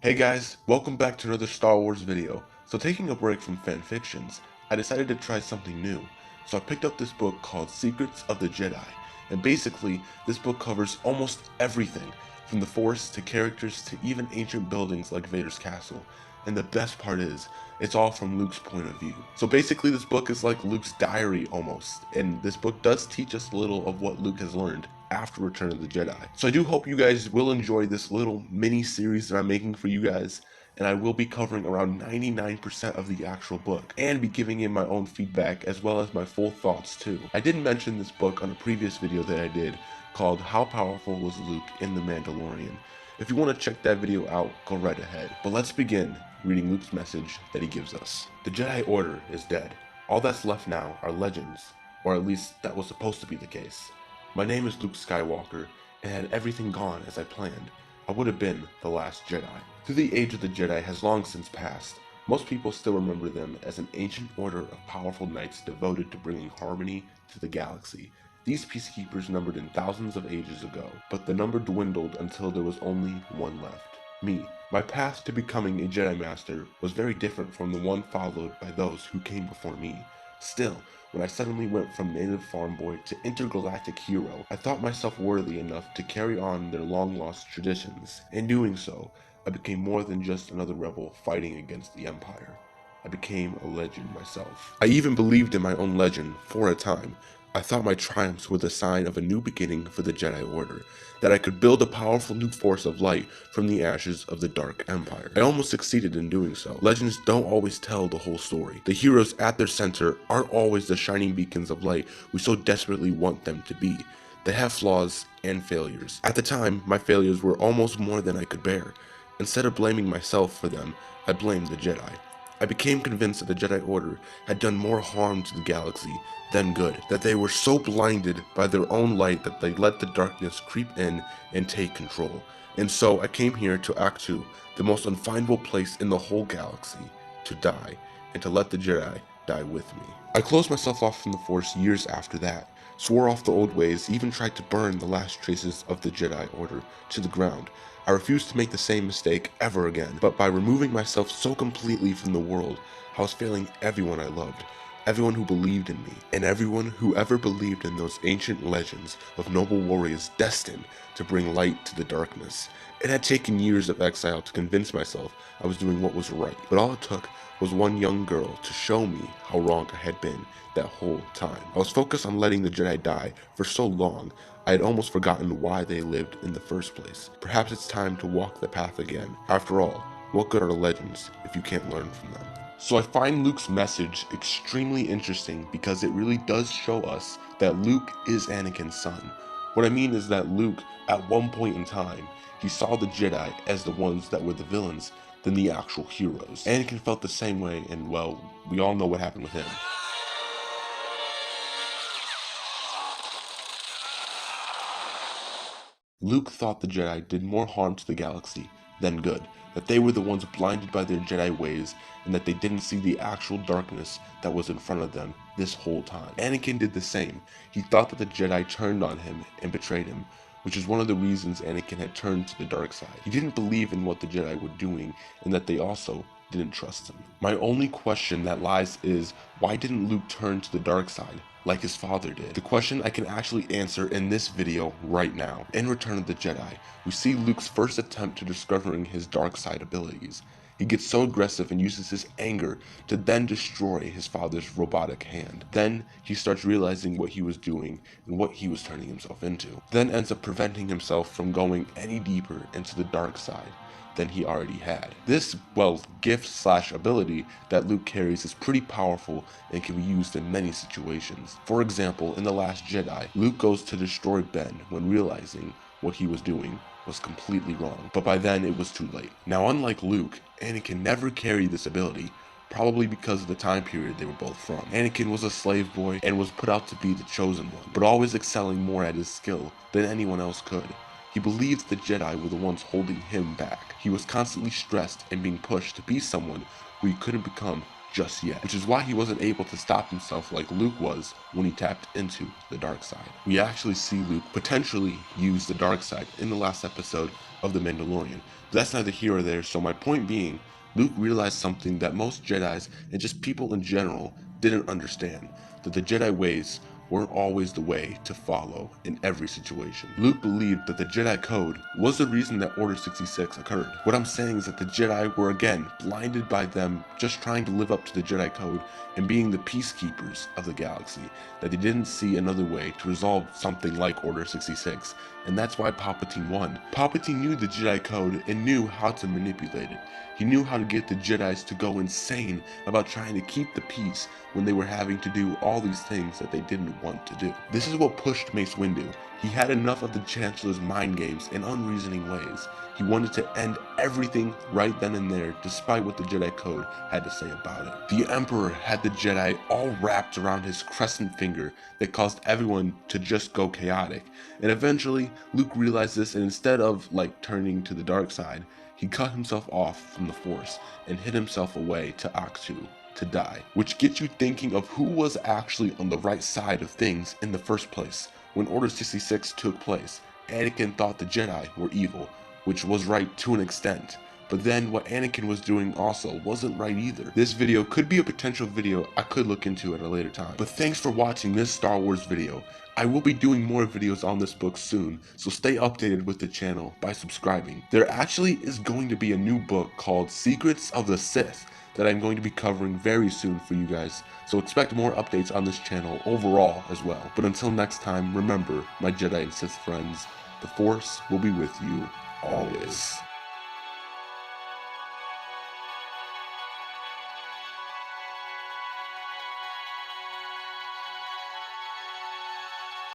Hey guys, welcome back to another Star Wars video. So taking a break from fan fictions, I decided to try something new. So I picked up this book called Secrets of the Jedi. And basically, this book covers almost everything, from the Force to characters to even ancient buildings like Vader's castle. And the best part is, it's all from Luke's point of view. So basically this book is like Luke's diary almost, and this book does teach us a little of what Luke has learned after Return of the Jedi. So I do hope you guys will enjoy this little mini series that I'm making for you guys, and I will be covering around 99% of the actual book, and be giving in my own feedback as well as my full thoughts too. I did mention this book on a previous video that I did called How Powerful Was Luke in The Mandalorian. If you want to check that video out, go right ahead. But let's begin reading Luke's message that he gives us. The Jedi Order is dead. All that's left now are legends, or at least that was supposed to be the case. My name is Luke Skywalker, and had everything gone as I planned, I would have been the last Jedi. Though the age of the Jedi has long since passed, most people still remember them as an ancient order of powerful knights devoted to bringing harmony to the galaxy. These peacekeepers numbered in thousands of ages ago, but the number dwindled until there was only one left. Me. My path to becoming a Jedi Master was very different from the one followed by those who came before me. Still, when I suddenly went from native farm boy to intergalactic hero, I thought myself worthy enough to carry on their long-lost traditions. In doing so, I became more than just another rebel fighting against the Empire. I became a legend myself. I even believed in my own legend for a time. I thought my triumphs were the sign of a new beginning for the Jedi Order, that I could build a powerful new force of light from the ashes of the Dark Empire. I almost succeeded in doing so. Legends don't always tell the whole story. The heroes at their center aren't always the shining beacons of light we so desperately want them to be. They have flaws and failures. At the time, my failures were almost more than I could bear. Instead of blaming myself for them, I blamed the Jedi. I became convinced that the Jedi Order had done more harm to the galaxy than good, that they were so blinded by their own light that they let the darkness creep in and take control. And so I came here to ach-to, the most unfindable place in the whole galaxy, to die, and to let the Jedi die with me. I closed myself off from the Force years after that, swore off the old ways, even tried to burn the last traces of the Jedi Order to the ground. I refused to make the same mistake ever again, but by removing myself so completely from the world, I was failing everyone I loved, everyone who believed in me, and everyone who ever believed in those ancient legends of noble warriors destined to bring light to the darkness. It had taken years of exile to convince myself I was doing what was right, but all it took was one young girl to show me how wrong I had been that whole time. I was focused on letting the Jedi die for so long, I had almost forgotten why they lived in the first place. Perhaps it's time to walk the path again. After all, what good are legends if you can't learn from them? So I find Luke's message extremely interesting because it really does show us that Luke is Anakin's son. What I mean is that Luke, at one point in time, he saw the Jedi as the ones that were the villains than the actual heroes. Anakin felt the same way, and well, we all know what happened with him. Luke thought the Jedi did more harm to the galaxy than good, that they were the ones blinded by their Jedi ways, and that they didn't see the actual darkness that was in front of them this whole time. Anakin did the same. He thought that the Jedi turned on him and betrayed him, which is one of the reasons Anakin had turned to the dark side. He didn't believe in what the Jedi were doing, and that they also didn't trust him. My only question that lies is, why didn't Luke turn to the dark side like his father did? The question I can actually answer in this video right now. In Return of the Jedi, we see Luke's first attempt to discovering his dark side abilities. He gets so aggressive and uses his anger to then destroy his father's robotic hand. Then he starts realizing what he was doing and what he was turning himself into. Then ends up preventing himself from going any deeper into the dark side than he already had. This, well, gift/ability that Luke carries is pretty powerful and can be used in many situations. For example, in The Last Jedi, Luke goes to destroy Ben when realizing what he was doing was completely wrong, but by then it was too late. Now, unlike Luke, Anakin never carried this ability, probably because of the time period they were both from. Anakin was a slave boy and was put out to be the chosen one, but always excelling more at his skill than anyone else could. He believed the Jedi were the ones holding him back. He was constantly stressed and being pushed to be someone who he couldn't become just yet, which is why he wasn't able to stop himself like Luke was when he tapped into the dark side. We actually see Luke potentially use the dark side in the last episode of The Mandalorian, but that's neither here or there. So my point being, Luke realized something that most Jedis and just people in general didn't understand, that the Jedi ways weren't always the way to follow in every situation. Luke believed that the Jedi Code was the reason that Order 66 occurred. What I'm saying is that the Jedi were again blinded by them just trying to live up to the Jedi Code and being the peacekeepers of the galaxy, that they didn't see another way to resolve something like Order 66, and that's why Palpatine won. Palpatine knew the Jedi Code and knew how to manipulate it. He knew how to get the Jedis to go insane about trying to keep the peace when they were having to do all these things that they didn't want to do. This is what pushed Mace Windu. He had enough of the Chancellor's mind games and unreasoning ways. He wanted to end everything right then and there, despite what the Jedi Code had to say about it. The Emperor had the Jedi all wrapped around his crescent finger that caused everyone to just go chaotic. And eventually, Luke realized this, and instead of turning to the dark side, he cut himself off from the Force and hid himself away to ach-to, to die. Which gets you thinking of who was actually on the right side of things in the first place. When Order 66 took place, Anakin thought the Jedi were evil, which was right to an extent. But then what Anakin was doing also wasn't right either. This video could be a potential video I could look into at a later time. But thanks for watching this Star Wars video. I will be doing more videos on this book soon, so stay updated with the channel by subscribing. There actually is going to be a new book called Secrets of the Sith that I'm going to be covering very soon for you guys, so expect more updates on this channel overall as well. But until next time, remember, my Jedi and Sith friends, the Force will be with you always.